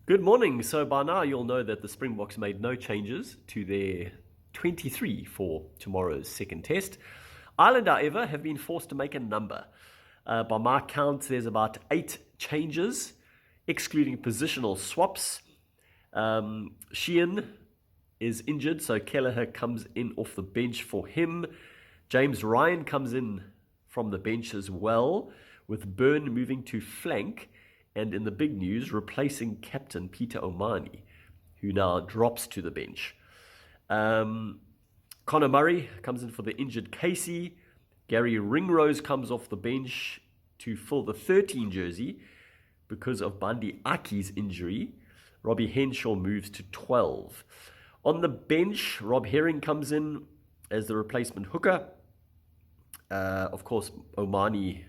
Good morning. So by now you'll know that the Springboks made no changes to their 23 for tomorrow's second test. Ireland, however, have been forced to make a number. By my count, there's about 8 changes, excluding positional swaps. Sheehan is injured, so Kelleher comes in off the bench for him. James Ryan comes in from the bench as well, with Byrne moving to flank. And in the big news, replacing captain Peter O'Mahony, who now drops to the bench. Conor Murray comes in for the injured Casey. Gary Ringrose comes off the bench to fill the 13 jersey because of Bandi Aki's injury. Robbie Henshaw moves to 12. On the bench, Rob Herring comes in as the replacement hooker. Of course, O'Mahony,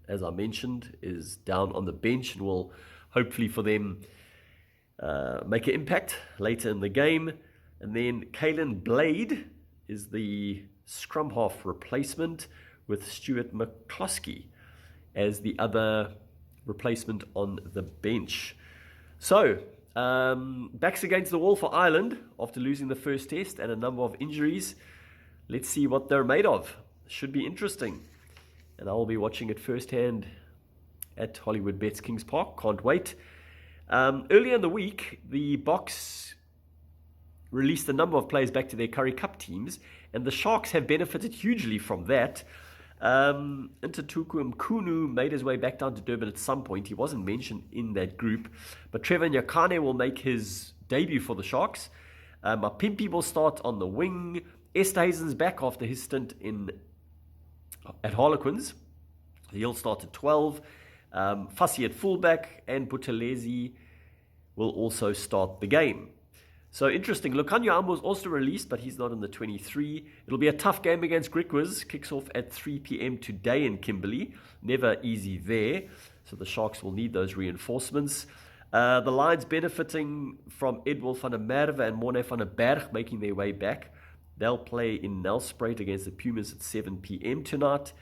as I mentioned, is down on the bench and will hopefully for them make an impact later in the game. And then Caelan Blade is the scrum half replacement with Stuart McCloskey as the other replacement on the bench. So, backs against the wall for Ireland after losing the first test and a number of injuries. Let's see what they're made of. Should be interesting. And I'll be watching it firsthand at Hollywood Bets Kings Park. Can't wait. Earlier in the week, the Boks released a number of players back to their Currie Cup teams, and the Sharks have benefited hugely from that. Ntatuku Mkunu made his way back down to Durban at some point. He wasn't mentioned in that group, but Trevor Nyakane will make his debut for the Sharks. Mapimpi will start on the wing. Esterhuizen's back after his stint at Harlequins. He'll start at 12. Fassi at fullback, and Buthelezi will also start the game. So interesting. Lucanio Am was also released, but he's not in the 23. It'll be a tough game against Griquas. Kicks off at 3 p.m. today in Kimberley. Never easy there. So the Sharks will need those reinforcements. The Lions benefiting from Edwil van der Merwe and Morne van der Berg making their way back. They'll play in Nelspruit against the Pumas at 7 p.m. tonight.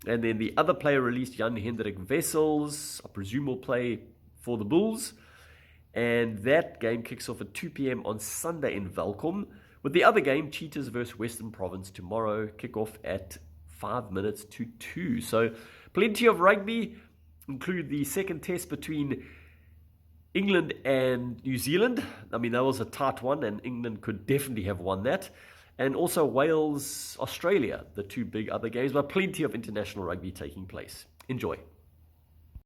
And then the other player released, Jan Hendrik Wessels, I presume will play for the Bulls. And that game kicks off at 2 p.m. on Sunday in Welkom. With the other game, Cheetahs versus Western Province tomorrow, kick off at 5 minutes to 2. So plenty of rugby, include the second test between England and New Zealand. I mean, that was a tight one, and England could definitely have won that. And also Wales, Australia, the two big other games, but plenty of international rugby taking place. Enjoy.